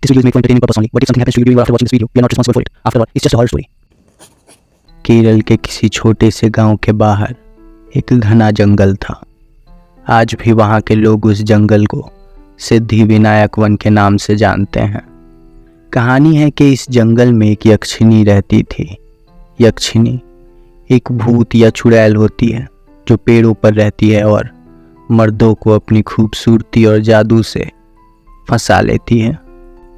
This video is made for entertaining purpose only. But if something happens to you during or after watching this video, we are not responsible for it. After all, it's just a horror story. Kerala के किसी छोटे से गांव के बाहर एक घना जंगल था। आज भी वहां के लोग उस जंगल को सिद्धि विनायक वन के नाम से जानते हैं। कहानी है कि इस जंगल में एक यक्षिणी रहती थी। यक्षिणी एक भूत या चुड़ैल होती है जो पेड़ों पर रहती है और मर्दों को अपनी खूबसूरती और जादू से फंसा लेती है।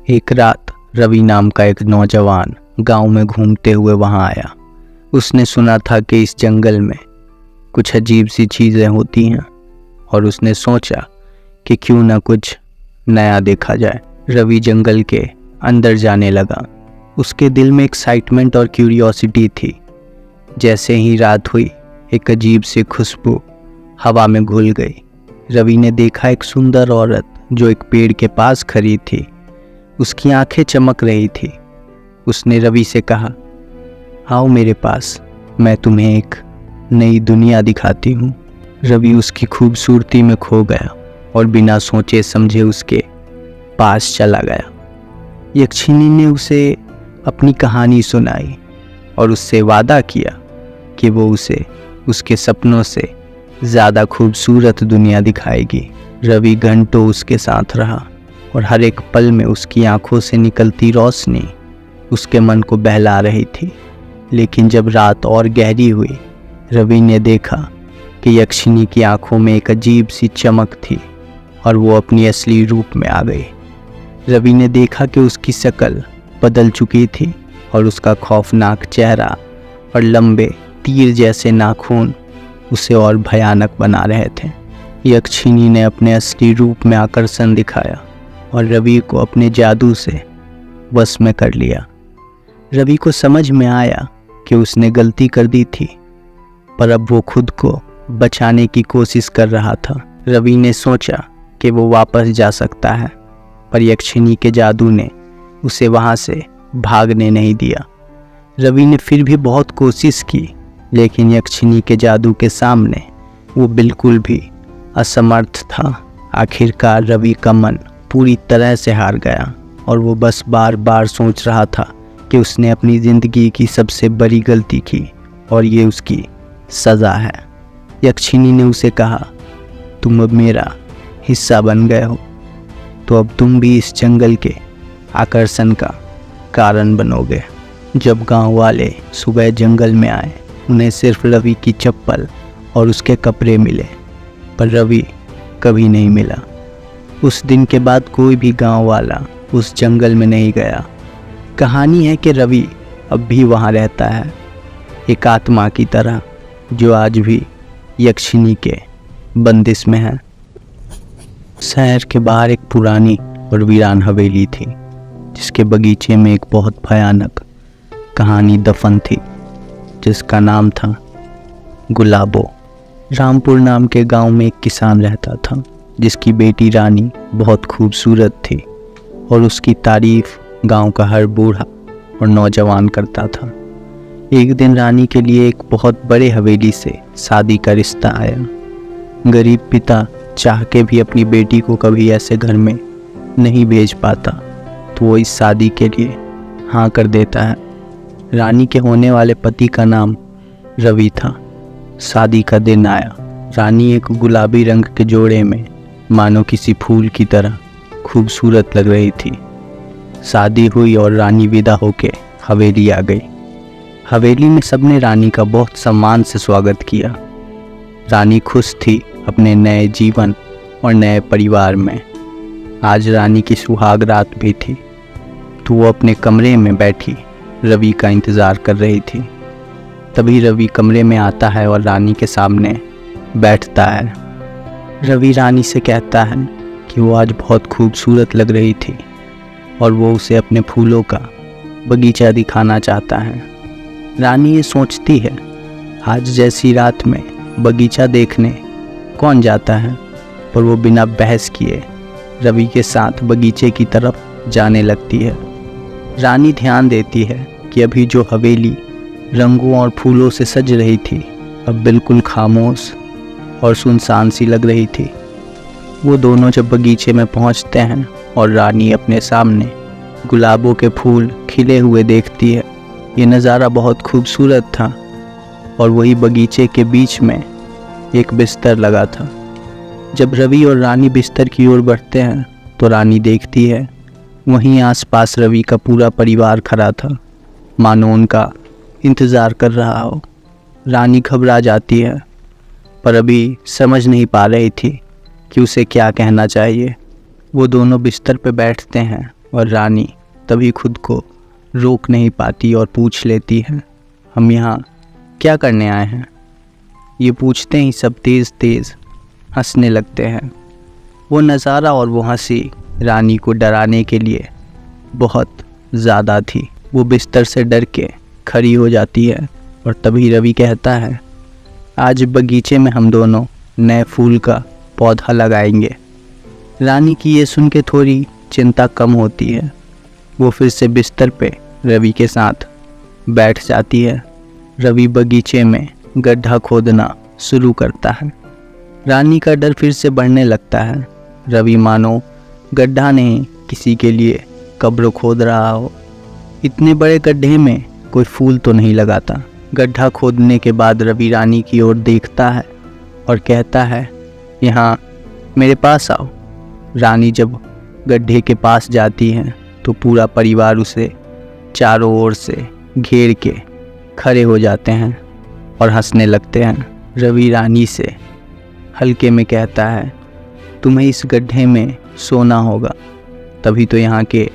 एक रात रवि नाम का एक नौजवान गांव में घूमते हुए वहां आया। उसने सुना था कि इस जंगल में कुछ अजीब सी चीज़ें होती हैं और उसने सोचा कि क्यों ना कुछ नया देखा जाए। रवि जंगल के अंदर जाने लगा। उसके दिल में एक्साइटमेंट और क्यूरियोसिटी थी। जैसे ही रात हुई, एक अजीब सी खुशबू हवा में घुल गई। रवि ने देखा एक सुंदर औरत जो एक पेड़ के पास खड़ी थी। उसकी आंखें चमक रही थी। उसने रवि से कहा, आओ मेरे पास, मैं तुम्हें एक नई दुनिया दिखाती हूँ। रवि उसकी खूबसूरती में खो गया और बिना सोचे समझे उसके पास चला गया। यक्षिणी ने उसे अपनी कहानी सुनाई और उससे वादा किया कि वो उसे उसके सपनों से ज़्यादा खूबसूरत दुनिया दिखाएगी। रवि घंटों उसके साथ रहा और हर एक पल में उसकी आंखों से निकलती रोशनी उसके मन को बहला रही थी। लेकिन जब रात और गहरी हुई, रवि ने देखा कि यक्षिणी की आंखों में एक अजीब सी चमक थी और वो अपनी असली रूप में आ गई। रवि ने देखा कि उसकी शक्ल बदल चुकी थी और उसका खौफनाक चेहरा और लंबे तीर जैसे नाखून उसे और भयानक बना रहे थे। यक्षिणी ने अपने असली रूप में आकर्षण दिखाया और रवि को अपने जादू से वश में कर लिया। रवि को समझ में आया कि उसने गलती कर दी थी, पर अब वो खुद को बचाने की कोशिश कर रहा था। रवि ने सोचा कि वो वापस जा सकता है, पर यक्षिणी के जादू ने उसे वहाँ से भागने नहीं दिया। रवि ने फिर भी बहुत कोशिश की, लेकिन यक्षिणी के जादू के सामने वो बिल्कुल भी असमर्थ था। आखिरकार रवि का मन पूरी तरह से हार गया और वो बस बार बार सोच रहा था कि उसने अपनी ज़िंदगी की सबसे बड़ी गलती की और ये उसकी सज़ा है। यक्षिणी ने उसे कहा, तुम अब मेरा हिस्सा बन गए हो, तो अब तुम भी इस जंगल के आकर्षण का कारण बनोगे। जब गांव वाले सुबह जंगल में आए, उन्हें सिर्फ रवि की चप्पल और उसके कपड़े मिले, पर रवि कभी नहीं मिला। उस दिन के बाद कोई भी गांव वाला उस जंगल में नहीं गया। कहानी है कि रवि अब भी वहाँ रहता है, एक आत्मा की तरह जो आज भी यक्षिणी के बंदिश में है। शहर के बाहर एक पुरानी और वीरान हवेली थी, जिसके बगीचे में एक बहुत भयानक कहानी दफन थी, जिसका नाम था गुलाबो। रामपुर नाम के गांव में एक किसान रहता था, जिसकी बेटी रानी बहुत खूबसूरत थी और उसकी तारीफ गांव का हर बूढ़ा और नौजवान करता था। एक दिन रानी के लिए एक बहुत बड़े हवेली से शादी का रिश्ता आया। गरीब पिता चाह के भी अपनी बेटी को कभी ऐसे घर में नहीं भेज पाता, तो वो इस शादी के लिए हाँ कर देता है। रानी के होने वाले पति का नाम रवि था। शादी का दिन आया। रानी एक गुलाबी रंग के जोड़े में मानो किसी फूल की तरह खूबसूरत लग रही थी। शादी हुई और रानी विदा होके हवेली आ गई। हवेली में सबने रानी का बहुत सम्मान से स्वागत किया। रानी खुश थी अपने नए जीवन और नए परिवार में। आज रानी की सुहाग रात भी थी, तो वो अपने कमरे में बैठी रवि का इंतज़ार कर रही थी। तभी रवि कमरे में आता है और रानी के सामने बैठता है। रवि रानी से कहता है कि वो आज बहुत खूबसूरत लग रही थी और वो उसे अपने फूलों का बगीचा दिखाना चाहता है। रानी ये सोचती है, आज जैसी रात में बगीचा देखने कौन जाता है, पर वो बिना बहस किए रवि के साथ बगीचे की तरफ जाने लगती है। रानी ध्यान देती है कि अभी जो हवेली रंगों और फूलों से सज रही थी, अब बिल्कुल खामोश और सुनसान सी लग रही थी। वो दोनों जब बगीचे में पहुंचते हैं और रानी अपने सामने गुलाबों के फूल खिले हुए देखती है। ये नज़ारा बहुत खूबसूरत था और वही बगीचे के बीच में एक बिस्तर लगा था। जब रवि और रानी बिस्तर की ओर बढ़ते हैं तो रानी देखती है वहीं आसपास रवि का पूरा परिवार खड़ा था, मानो उनका इंतज़ार कर रहा हो। रानी घबरा जाती है पर अभी समझ नहीं पा रही थी कि उसे क्या कहना चाहिए। वो दोनों बिस्तर पर बैठते हैं और रानी तभी खुद को रोक नहीं पाती और पूछ लेती है, हम यहाँ क्या करने आए हैं? ये पूछते ही सब तेज़ तेज़ हंसने लगते हैं। वो नज़ारा और वो हंसी रानी को डराने के लिए बहुत ज़्यादा थी। वो बिस्तर से डर के खड़ी हो जाती है और तभी रवि कहता है, आज बगीचे में हम दोनों नए फूल का पौधा लगाएंगे। रानी की ये सुन के थोड़ी चिंता कम होती है। वो फिर से बिस्तर पे रवि के साथ बैठ जाती है। रवि बगीचे में गड्ढा खोदना शुरू करता है। रानी का डर फिर से बढ़ने लगता है। रवि मानो गड्ढा नहीं किसी के लिए कब्र खोद रहा हो। इतने बड़े गड्ढे में कोई फूल तो नहीं लगाता। गड्ढा खोदने के बाद रवि रानी की ओर देखता है और कहता है, यहाँ मेरे पास आओ। रानी जब गड्ढे के पास जाती है तो पूरा परिवार उसे चारों ओर से घेर के खड़े हो जाते हैं और हंसने लगते हैं। रवि रानी से हल्के में कहता है, तुम्हें इस गड्ढे में सोना होगा, तभी तो यहाँ के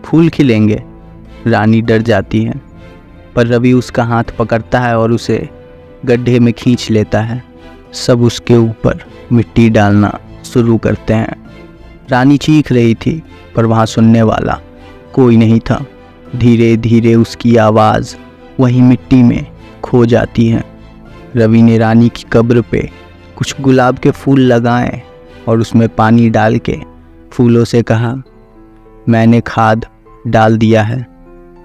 फूल खिलेंगे। रानी डर जाती है पर रवि उसका हाथ पकड़ता है और उसे गड्ढे में खींच लेता है। सब उसके ऊपर मिट्टी डालना शुरू करते हैं। रानी चीख रही थी पर वहाँ सुनने वाला कोई नहीं था। धीरे धीरे उसकी आवाज़ वही मिट्टी में खो जाती है। रवि ने रानी की कब्र पे कुछ गुलाब के फूल लगाए और उसमें पानी डाल के फूलों से कहा, मैंने खाद डाल दिया है,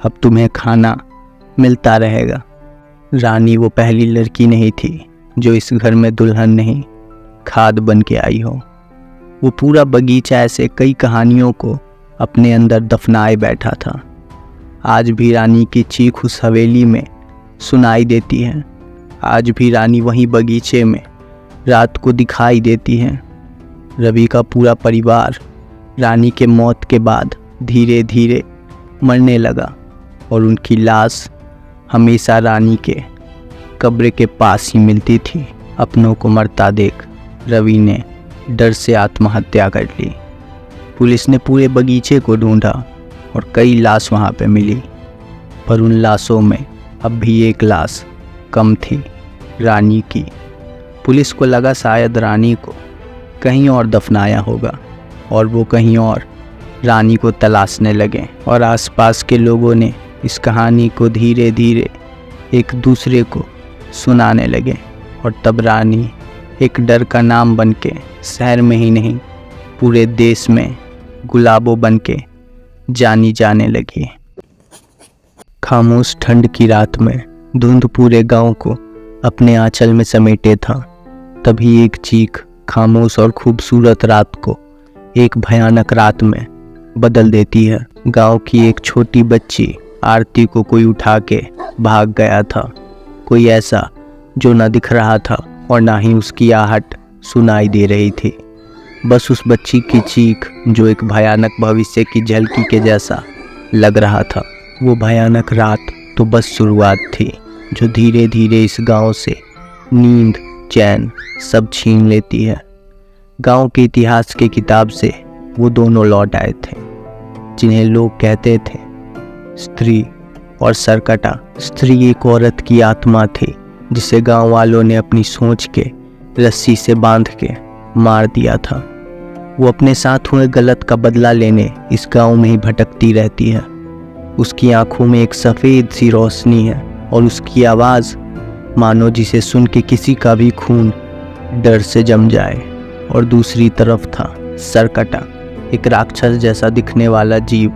अब तुम्हें खाना मिलता रहेगा। रानी वो पहली लड़की नहीं थी जो इस घर में दुल्हन नहीं खाद बन के आई हो। वो पूरा बगीचा ऐसे कई कहानियों को अपने अंदर दफनाए बैठा था। आज भी रानी की चीख उस हवेली में सुनाई देती है। आज भी रानी वहीं बगीचे में रात को दिखाई देती है। रवि का पूरा परिवार रानी के मौत के बाद धीरे धीरे मरने लगा और उनकी लाश हमेशा रानी के कब्र के पास ही मिलती थी। अपनों को मरता देख रवि ने डर से आत्महत्या कर ली। पुलिस ने पूरे बगीचे को ढूंढा और कई लाश वहाँ पे मिली, पर उन लाशों में अब भी एक लाश कम थी, रानी की। पुलिस को लगा शायद रानी को कहीं और दफनाया होगा और वो कहीं और रानी को तलाशने लगे। और आसपास के लोगों ने इस कहानी को धीरे धीरे एक दूसरे को सुनाने लगे और तब रानी एक डर का नाम बनके शहर में ही नहीं पूरे देश में गुलाबों बनके जानी जाने लगी। खामोश ठंड की रात में धुंध पूरे गांव को अपने आंचल में समेटे था। तभी एक चीख खामोश और खूबसूरत रात को एक भयानक रात में बदल देती है। गांव की एक छोटी बच्ची आरती को कोई उठा के भाग गया था। कोई ऐसा जो न दिख रहा था और ना ही उसकी आहट सुनाई दे रही थी। बस उस बच्ची की चीख जो एक भयानक भविष्य की झलकी के जैसा लग रहा था। वो भयानक रात तो बस शुरुआत थी जो धीरे धीरे इस गांव से नींद चैन सब छीन लेती है। गांव के इतिहास के किताब से वो दोनों लौट आए थे जिन्हें लोग कहते थे स्त्री और सरकटा। स्त्री एक औरत की आत्मा थी जिसे गांव वालों ने अपनी सोच के रस्सी से बांध के मार दिया था। वो अपने साथ हुए गलत का बदला लेने इस गांव में ही भटकती रहती है। उसकी आंखों में एक सफ़ेद सी रोशनी है और उसकी आवाज़ मानो जिसे सुन के किसी का भी खून डर से जम जाए। और दूसरी तरफ था सरकटा, एक राक्षस जैसा दिखने वाला जीव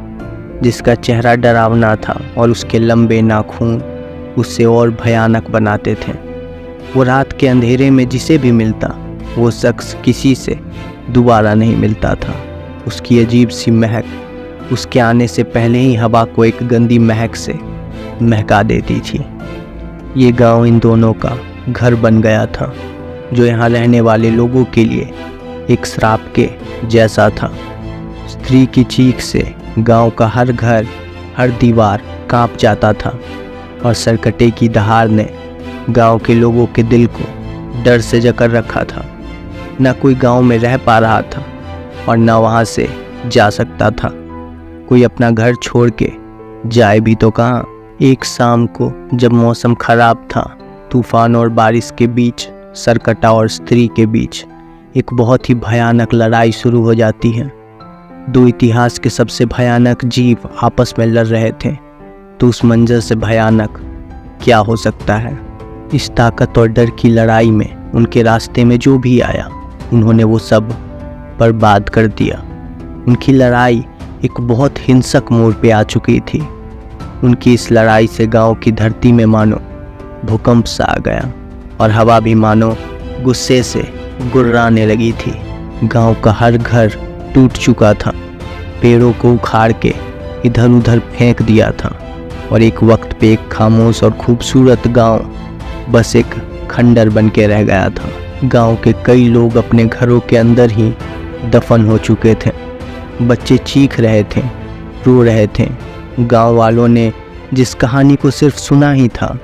जिसका चेहरा डरावना था और उसके लंबे नाखून उससे और भयानक बनाते थे। वो रात के अंधेरे में जिसे भी मिलता वो शख्स किसी से दोबारा नहीं मिलता था। उसकी अजीब सी महक उसके आने से पहले ही हवा को एक गंदी महक से महका देती थी। ये गांव इन दोनों का घर बन गया था, जो यहाँ रहने वाले लोगों के लिए एक श्राप के जैसा था। स्त्री की चीख से गांव का हर घर, हर दीवार कांप जाता था और सरकटे की दहाड़ ने गांव के लोगों के दिल को डर से जकड़ रखा था। न कोई गांव में रह पा रहा था और न वहां से जा सकता था। कोई अपना घर छोड़ के जाए भी तो कहाँ। एक शाम को जब मौसम खराब था, तूफान और बारिश के बीच, सरकटा और स्त्री के बीच एक बहुत ही भयानक लड़ाई शुरू हो जाती है। दो इतिहास के सबसे भयानक जीव आपस में लड़ रहे थे, तो उस मंजर से भयानक क्या हो सकता है। इस ताकत और डर की लड़ाई में उनके रास्ते में जो भी आया, उन्होंने वो सब बर्बाद कर दिया। उनकी लड़ाई एक बहुत हिंसक मोड़ पे आ चुकी थी। उनकी इस लड़ाई से गांव की धरती में मानो भूकंप सा आ गया और हवा भी मानो गुस्से से गुर्राने लगी थी। गांव का हर घर टूट चुका था, पेड़ों को उखाड़ के इधर उधर फेंक दिया था और एक वक्त पे एक खामोश और खूबसूरत गांव बस एक खंडर बन के रह गया था। गांव के कई लोग अपने घरों के अंदर ही दफन हो चुके थे। बच्चे चीख रहे थे, रो रहे थे। गांव वालों ने जिस कहानी को सिर्फ सुना ही था,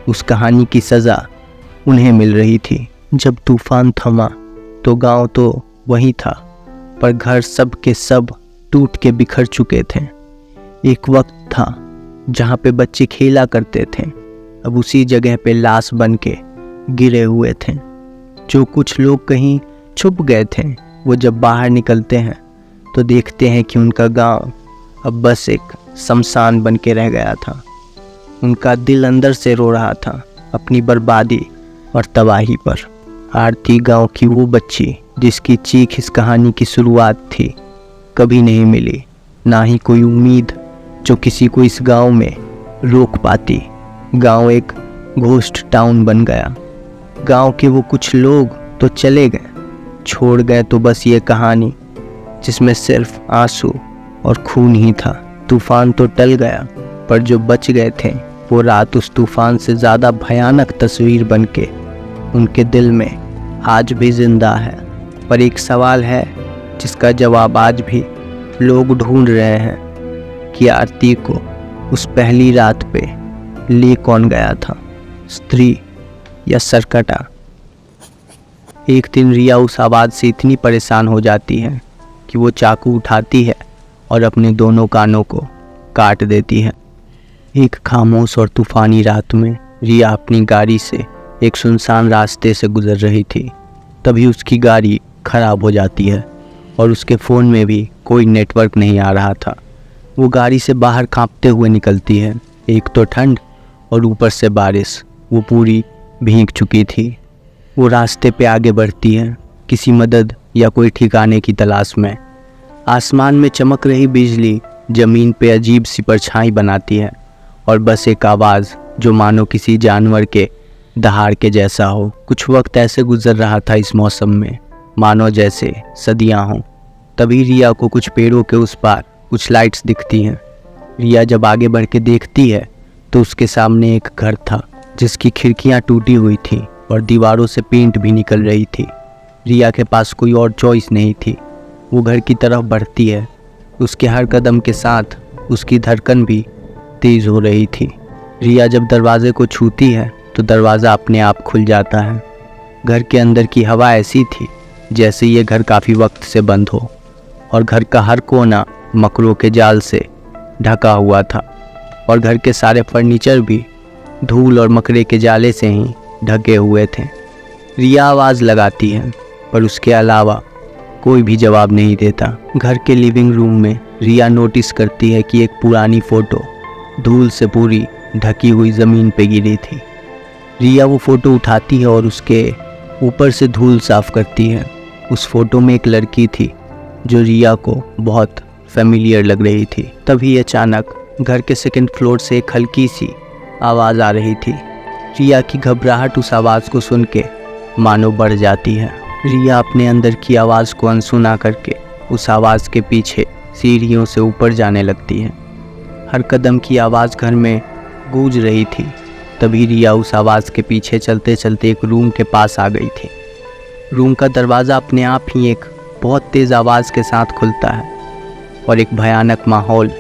उस कहानी की सज़ा उन्हें मिल रही थी। जब तूफान थमा तो गांव तो वही था, पर घर सब के सब टूट के बिखर चुके थे। एक वक्त था जहाँ पे बच्चे खेला करते थे, अब उसी जगह पे लाश बन के गिरे हुए थे। जो कुछ लोग कहीं छुप गए थे, वो जब बाहर निकलते हैं तो देखते हैं कि उनका गांव अब बस एक शमशान बन के रह गया था। उनका दिल अंदर से रो रहा था अपनी बर्बादी और तबाही पर। आरती गांव की वो बच्ची जिसकी चीख इस कहानी की शुरुआत थी, कभी नहीं मिली। ना ही कोई उम्मीद जो किसी को इस गांव में रोक पाती। गांव एक घोस्ट टाउन बन गया। गांव के वो कुछ लोग तो चले गए, छोड़ गए तो बस ये कहानी जिसमें सिर्फ आंसू और खून ही था। तूफान तो टल गया, पर जो बच गए थे वो रात उस तूफान से ज़्यादा भयानक तस्वीर बन के उनके दिल में आज भी जिंदा है। पर एक सवाल है जिसका जवाब आज भी लोग ढूंढ रहे हैं कि आरती को उस पहली रात पे ले कौन गया था, स्त्री या सरकटा। एक दिन रिया उस आवाज़ से इतनी परेशान हो जाती है कि वो चाकू उठाती है और अपने दोनों कानों को काट देती है। एक खामोश और तूफानी रात में रिया अपनी गाड़ी से एक सुनसान रास्ते से गुजर रही थी। तभी उसकी गाड़ी खराब हो जाती है और उसके फ़ोन में भी कोई नेटवर्क नहीं आ रहा था। वो गाड़ी से बाहर कांपते हुए निकलती है। एक तो ठंड और ऊपर से बारिश, वो पूरी भीग चुकी थी। वो रास्ते पे आगे बढ़ती है, किसी मदद या कोई ठिकाने की तलाश में। आसमान में चमक रही बिजली ज़मीन पे अजीब सी परछाई बनाती है और बस एक आवाज़ जो मानो किसी जानवर के दहाड़ के जैसा हो। कुछ वक्त ऐसे गुजर रहा था इस मौसम में, मानो जैसे सदियां हों। तभी रिया को कुछ पेड़ों के उस पार कुछ लाइट्स दिखती हैं। रिया जब आगे बढ़ के देखती है तो उसके सामने एक घर था जिसकी खिड़कियां टूटी हुई थी और दीवारों से पेंट भी निकल रही थी। रिया के पास कोई और चॉइस नहीं थी। वो घर की तरफ बढ़ती है। उसके हर कदम के साथ उसकी धड़कन भी तेज़ हो रही थी। रिया जब दरवाजे को छूती है तो दरवाज़ा अपने आप खुल जाता है। घर के अंदर की हवा ऐसी थी जैसे ये घर काफ़ी वक्त से बंद हो और घर का हर कोना मकरों के जाल से ढका हुआ था और घर के सारे फर्नीचर भी धूल और मकड़े के जाले से ही ढके हुए थे। रिया आवाज़ लगाती है पर उसके अलावा कोई भी जवाब नहीं देता। घर के लिविंग रूम में रिया नोटिस करती है कि एक पुरानी फ़ोटो धूल से पूरी ढकी हुई ज़मीन पे गिरी थी। रिया वो फ़ोटो उठाती है और उसके ऊपर से धूल साफ़ करती है। उस फ़ोटो में एक लड़की थी जो रिया को बहुत फेमिलियर लग रही थी। तभी अचानक घर के सेकंड फ्लोर से एक हल्की सी आवाज़ आ रही थी। रिया की घबराहट उस आवाज़ को सुन के मानो बढ़ जाती है। रिया अपने अंदर की आवाज़ को अनसुना करके उस आवाज़ के पीछे सीढ़ियों से ऊपर जाने लगती है। हर कदम की आवाज़ घर में गूंज रही थी। तभी रिया उस आवाज़ के पीछे चलते चलते एक रूम के पास आ गई थी। रूम का दरवाज़ा अपने आप ही एक बहुत तेज़ आवाज़ के साथ खुलता है और एक भयानक माहौल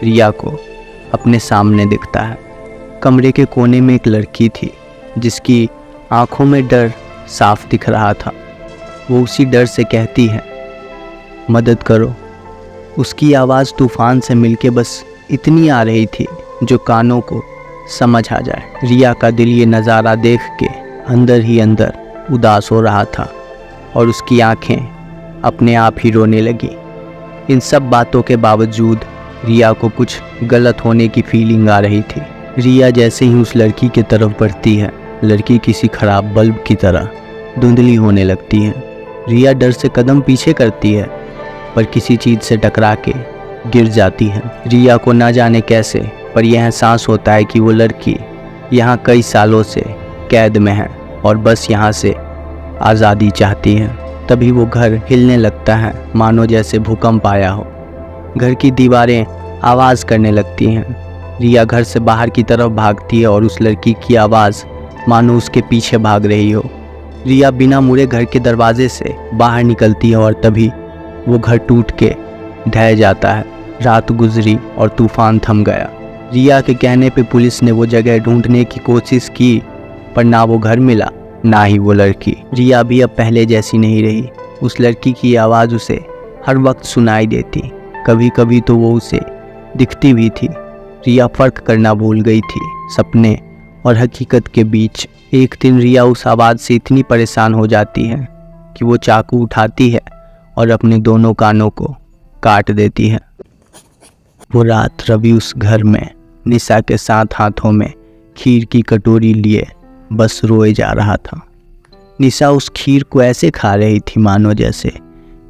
रिया को अपने सामने दिखता है। कमरे के कोने में एक लड़की थी जिसकी आंखों में डर साफ दिख रहा था। वो उसी डर से कहती है, मदद करो। उसकी आवाज़ तूफान से मिलके बस इतनी आ रही थी जो कानों को समझ आ जाए। रिया का दिल ये नज़ारा देख के अंदर ही अंदर उदास हो रहा था और उसकी आंखें अपने आप ही रोने लगी। इन सब बातों के बावजूद रिया को कुछ गलत होने की फीलिंग आ रही थी। रिया जैसे ही उस लड़की की तरफ बढ़ती है, लड़की किसी खराब बल्ब की तरह धुंधली होने लगती है। रिया डर से कदम पीछे करती है पर किसी चीज़ से टकरा के गिर जाती है। रिया को ना जाने कैसे पर यह एहसास होता है कि वो लड़की यहाँ कई सालों से कैद में है और बस यहाँ से आज़ादी चाहती है। तभी वो घर हिलने लगता है, मानो जैसे भूकंप आया हो। घर की दीवारें आवाज़ करने लगती हैं। रिया घर से बाहर की तरफ भागती है और उस लड़की की आवाज़ मानो उसके पीछे भाग रही हो। रिया बिना मुड़े घर के दरवाजे से बाहर निकलती है और तभी वो घर टूट के ढह जाता है। रात गुजरी और तूफान थम गया। रिया के कहने पे पुलिस ने वो जगह ढूंढने की कोशिश की पर ना वो घर मिला ना ही वो लड़की। रिया भी अब पहले जैसी नहीं रही। उस लड़की की आवाज़ उसे हर वक्त सुनाई देती, कभी कभी तो वो उसे दिखती भी थी। रिया फ़र्क करना भूल गई थी सपने और हकीकत के बीच। एक दिन रिया उस आवाज़ से इतनी परेशान हो जाती है कि वो चाकू उठाती है और अपने दोनों कानों को काट देती है। वो रात रवि उस घर में निशा के साथ हाथों में खीर की कटोरी लिए बस रोए जा रहा था। निशा उस खीर को ऐसे खा रही थी मानो जैसे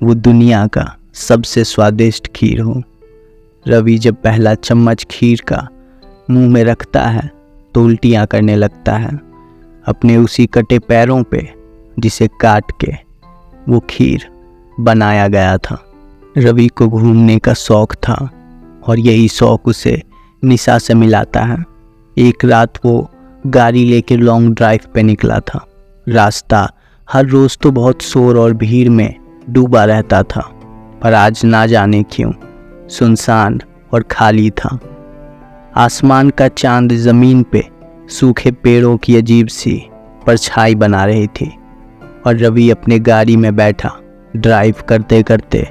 वो दुनिया का सबसे स्वादिष्ट खीर हो। रवि जब पहला चम्मच खीर का मुंह में रखता है तो उल्टियाँ करने लगता है अपने उसी कटे पैरों पे जिसे काट के वो खीर बनाया गया था। रवि को घूमने का शौक़ था और यही शौक़ उसे निशा से मिलाता है। एक रात वो गाड़ी लेकर लॉन्ग ड्राइव पे निकला था। रास्ता हर रोज़ तो बहुत शोर और भीड़ में डूबा रहता था पर आज ना जाने क्यों सुनसान और खाली था। आसमान का चांद ज़मीन पे सूखे पेड़ों की अजीब सी परछाई बना रही थी और रवि अपने गाड़ी में बैठा ड्राइव करते करते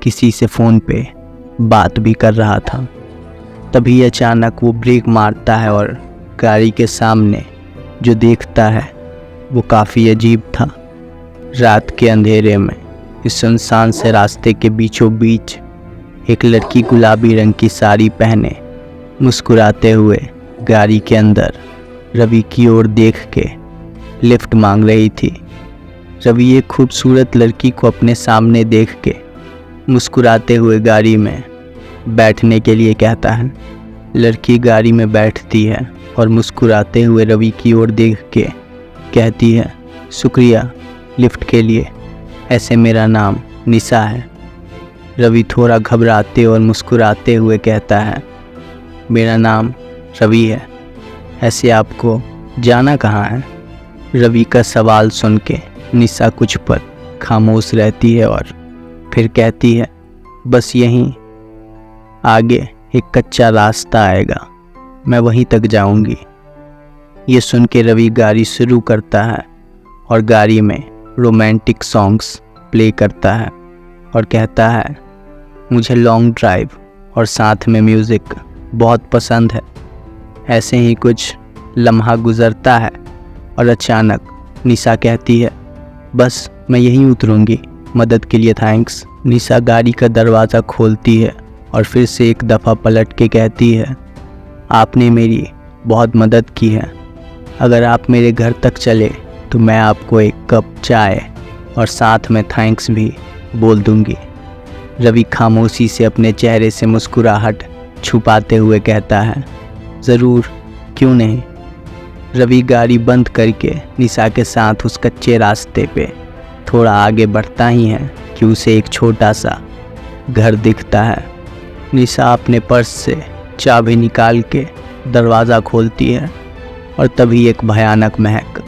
किसी से फ़ोन पे बात भी कर रहा था। तभी अचानक वो ब्रेक मारता है और गाड़ी के सामने जो देखता है वो काफ़ी अजीब था। रात के अंधेरे में इस सुनसान से रास्ते के बीचों बीच एक लड़की गुलाबी रंग की साड़ी पहने मुस्कुराते हुए गाड़ी के अंदर रवि की ओर देख के लिफ्ट मांग रही थी। रवि एक खूबसूरत लड़की को अपने सामने देख के मुस्कुराते हुए गाड़ी में बैठने के लिए कहता है। लड़की गाड़ी में बैठती है और मुस्कुराते हुए रवि की ओर देख के कहती है, शुक्रिया लिफ्ट के लिए, ऐसे मेरा नाम निशा है। रवि थोड़ा घबराते और मुस्कुराते हुए कहता है, मेरा नाम रवि है, ऐसे आपको जाना कहाँ है? रवि का सवाल सुन के निशा कुछ पल खामोश रहती है और फिर कहती है, बस यहीं आगे एक कच्चा रास्ता आएगा, मैं वहीं तक जाऊंगी। ये सुन के रवि गाड़ी शुरू करता है और गाड़ी में रोमांटिक सॉन्ग्स प्ले करता है और कहता है, मुझे लॉन्ग ड्राइव और साथ में म्यूज़िक बहुत पसंद है। ऐसे ही कुछ लम्हा गुज़रता है और अचानक निशा कहती है, बस मैं यहीं उतरूंगी, मदद के लिए थैंक्स। निशा गाड़ी का दरवाज़ा खोलती है और फिर से एक दफ़ा पलट के कहती है, आपने मेरी बहुत मदद की है। अगर आप मेरे घर तक चले तो मैं आपको एक कप चाय और साथ में थैंक्स भी बोल दूंगी। रवि खामोशी से अपने चेहरे से मुस्कुराहट छुपाते हुए कहता है, ज़रूर, क्यों नहीं। रवि गाड़ी बंद करके निशा के साथ उस कच्चे रास्ते पे थोड़ा आगे बढ़ता ही है कि उसे एक छोटा सा घर दिखता है। निशा अपने पर्स से चाबी निकाल के दरवाज़ा खोलती है और तभी एक भयानक महक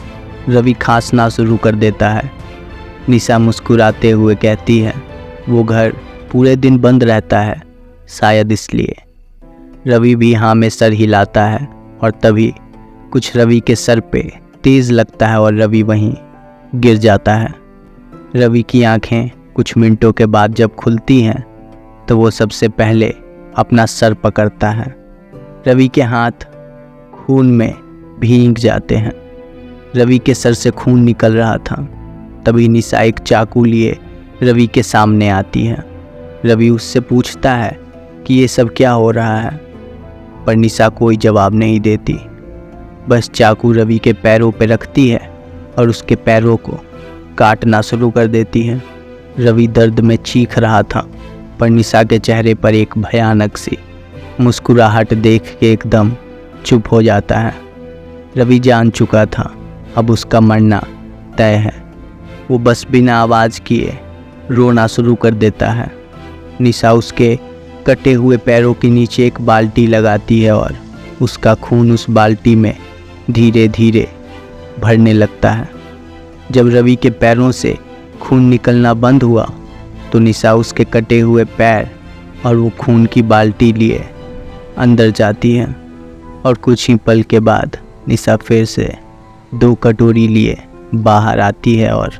रवि खांसना शुरू कर देता है। निशा मुस्कुराते हुए कहती है, वो घर पूरे दिन बंद रहता है, शायद इसलिए। रवि भी हाँ में सर हिलाता है और तभी कुछ रवि के सर पे तेज़ लगता है और रवि वहीं गिर जाता है। रवि की आंखें कुछ मिनटों के बाद जब खुलती हैं तो वो सबसे पहले अपना सर पकड़ता है। रवि के हाथ खून में भीग जाते हैं। रवि के सर से खून निकल रहा था। तभी निशा एक चाकू लिए रवि के सामने आती है। रवि उससे पूछता है कि ये सब क्या हो रहा है, पर निशा कोई जवाब नहीं देती, बस चाकू रवि के पैरों पर रखती है और उसके पैरों को काटना शुरू कर देती है। रवि दर्द में चीख रहा था, पर निशा के चेहरे पर एक भयानक सी मुस्कुराहट देख के एकदम चुप हो जाता है। रवि जान चुका था अब उसका मरना तय है। वो बस बिना आवाज़ किए रोना शुरू कर देता है। निशा उसके कटे हुए पैरों के नीचे एक बाल्टी लगाती है और उसका खून उस बाल्टी में धीरे धीरे भरने लगता है। जब रवि के पैरों से खून निकलना बंद हुआ तो निशा उसके कटे हुए पैर और वो खून की बाल्टी लिए अंदर जाती है और कुछ ही पल के बाद निशा फिर से 2 कटोरी लिए बाहर आती है और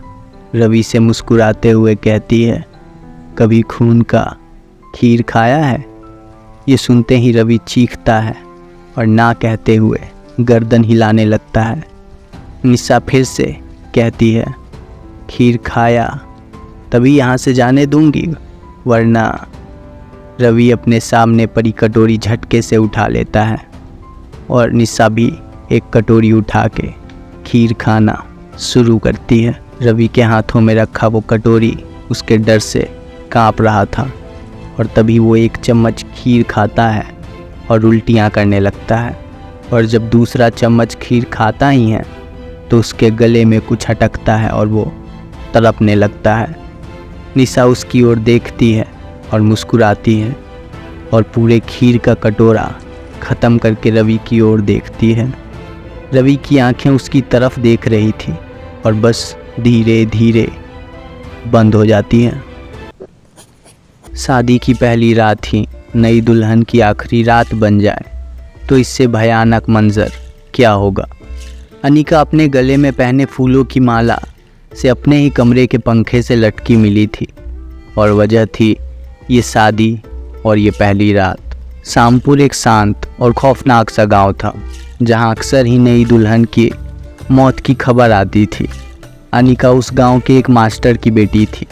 रवि से मुस्कुराते हुए कहती है, कभी खून का खीर खाया है? ये सुनते ही रवि चीखता है और ना कहते हुए गर्दन हिलाने लगता है। निशा फिर से कहती है, खीर खाया तभी यहाँ से जाने दूंगी, वरना। रवि अपने सामने पड़ी कटोरी झटके से उठा लेता है और निशा भी एक कटोरी उठा के खीर खाना शुरू करती है। रवि के हाथों में रखा वो कटोरी उसके डर से कांप रहा था और तभी वो 1 चम्मच खीर खाता है और उल्टियाँ करने लगता है। और जब दूसरा चम्मच खीर खाता ही है तो उसके गले में कुछ अटकता है और वो तड़पने लगता है। निशा उसकी ओर देखती है और मुस्कुराती है और पूरे खीर का कटोरा ख़त्म करके रवि की ओर देखती है। रवि की आंखें उसकी तरफ देख रही थी और बस धीरे धीरे बंद हो जाती हैं। शादी की पहली रात ही नई दुल्हन की आखिरी रात बन जाए तो इससे भयानक मंजर क्या होगा। अनिका अपने गले में पहने फूलों की माला से अपने ही कमरे के पंखे से लटकी मिली थी और वजह थी ये शादी और ये पहली रात। शामपुर एक शांत और खौफनाक सा गांव था जहां अक्सर ही नई दुल्हन की मौत की खबर आती थी। अनिका उस गांव के एक मास्टर की बेटी थी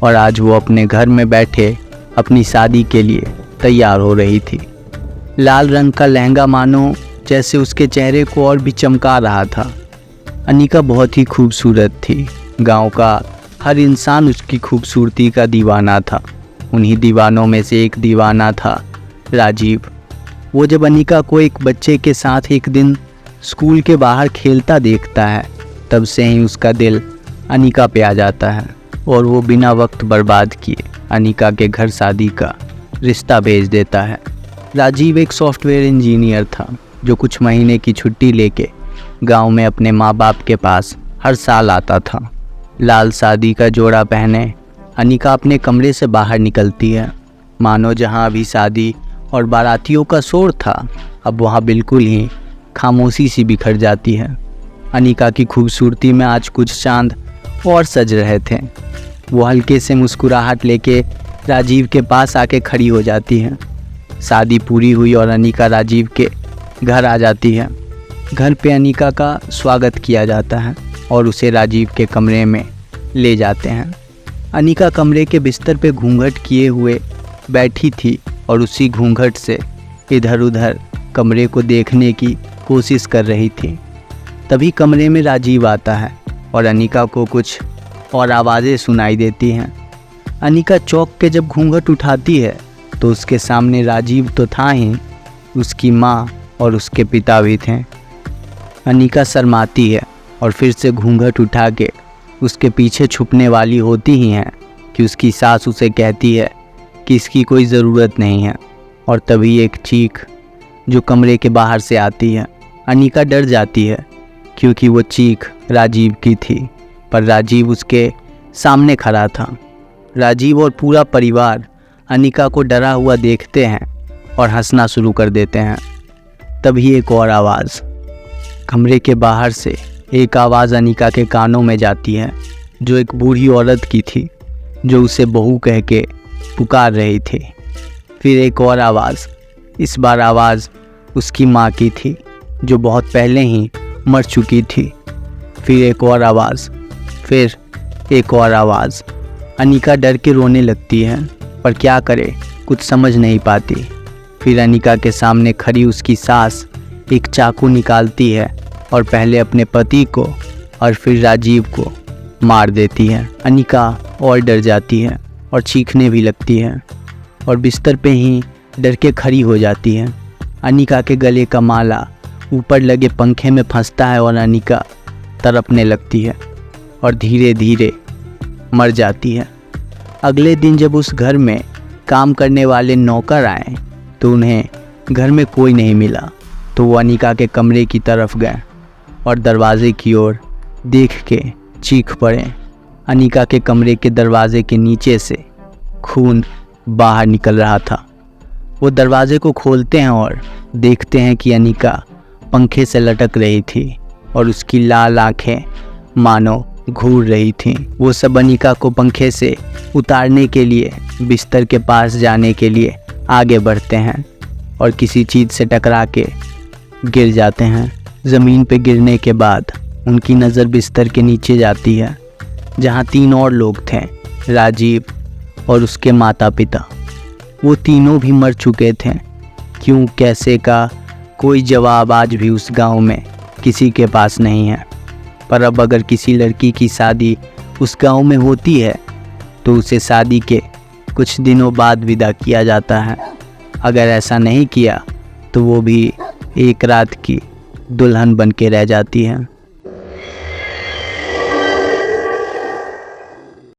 और आज वो अपने घर में बैठे अपनी शादी के लिए तैयार हो रही थी। लाल रंग का लहंगा मानो जैसे उसके चेहरे को और भी चमका रहा था। अनिका बहुत ही खूबसूरत थी। गांव का हर इंसान उसकी खूबसूरती का दीवाना था। उन्हीं दीवानों में से एक दीवाना था राजीव। वो जब अनिका को एक बच्चे के साथ एक दिन स्कूल के बाहर खेलता देखता है तब से ही उसका दिल अनिका पे आ जाता है और वो बिना वक्त बर्बाद किए अनिका के घर शादी का रिश्ता भेज देता है। राजीव एक सॉफ्टवेयर इंजीनियर था जो कुछ महीने की छुट्टी लेके गांव में अपने माँ बाप के पास हर साल आता था। लाल शादी का जोड़ा पहने अनिका अपने कमरे से बाहर निकलती है। मानो जहाँ अभी शादी और बारातियों का शोर था अब वहाँ बिल्कुल ही खामोशी सी बिखर जाती है। अनिका की खूबसूरती में आज कुछ चांद और सज रहे थे। वो हल्के से मुस्कुराहट लेके राजीव के पास आके खड़ी हो जाती है। शादी पूरी हुई और अनिका राजीव के घर आ जाती है। घर पे अनिका का स्वागत किया जाता है और उसे राजीव के कमरे में ले जाते हैं। अनिका कमरे के बिस्तर पे घूंघट किए हुए बैठी थी और उसी घूंघट से इधर उधर कमरे को देखने की कोशिश कर रही थी। तभी कमरे में राजीव आता है और अनिका को कुछ और आवाज़ें सुनाई देती हैं। अनिका चौंक के जब घूंघट उठाती है तो उसके सामने राजीव तो था ही, उसकी माँ और उसके पिता भी थे। अनिका शर्माती है और फिर से घूंघट उठा के उसके पीछे छुपने वाली होती ही हैं कि उसकी सास उसे कहती है कि इसकी कोई ज़रूरत नहीं है। और तभी एक चीख जो कमरे के बाहर से आती है। अनिका डर जाती है क्योंकि वो चीख राजीव की थी, पर राजीव उसके सामने खड़ा था। राजीव और पूरा परिवार अनिका को डरा हुआ देखते हैं और हंसना शुरू कर देते हैं। तभी एक और आवाज़, कमरे के बाहर से एक आवाज़ अनिका के कानों में जाती है, जो एक बूढ़ी औरत की थी, जो उसे बहू कह के पुकार रही थी। फिर एक और आवाज़, इस बार आवाज़ उसकी माँ की थी, जो बहुत पहले ही मर चुकी थी। फिर एक और आवाज़, फिर एक और आवाज़। अनिका डर के रोने लगती है, पर क्या करे, कुछ समझ नहीं पाती। फिर अनिका के सामने खड़ी उसकी सास एक चाकू निकालती है और पहले अपने पति को और फिर राजीव को मार देती है। अनिका और डर जाती है और चीखने भी लगती है और बिस्तर पे ही डर के खड़ी हो जाती है। अनिका के गले का माला ऊपर लगे पंखे में फंसता है और अनिका तड़पने लगती है और धीरे धीरे मर जाती है। अगले दिन जब उस घर में काम करने वाले नौकर आए तो उन्हें घर में कोई नहीं मिला, तो वो अनिका के कमरे की तरफ गए और दरवाजे की ओर देख के चीख पड़े। अनिका के कमरे के दरवाजे के नीचे से खून बाहर निकल रहा था। वो दरवाजे को खोलते हैं और देखते हैं कि अनिका पंखे से लटक रही थी और उसकी लाल आंखें मानो घूर रही थीं। वो सब अनिका को पंखे से उतारने के लिए बिस्तर के पास जाने के लिए आगे बढ़ते हैं और किसी चीज़ से टकरा के गिर जाते हैं। ज़मीन पे गिरने के बाद उनकी नज़र बिस्तर के नीचे जाती है, जहाँ 3 और लोग थे, राजीव और उसके माता पिता। वो तीनों भी मर चुके थे। क्यों कैसे का कोई जवाब आज भी उस गांव में किसी के पास नहीं है। पर अब अगर किसी लड़की की शादी उस गांव में होती है तो उसे शादी के कुछ दिनों बाद विदा किया जाता है। अगर ऐसा नहीं किया तो वो भी एक रात की दुल्हन बन के रह जाती है।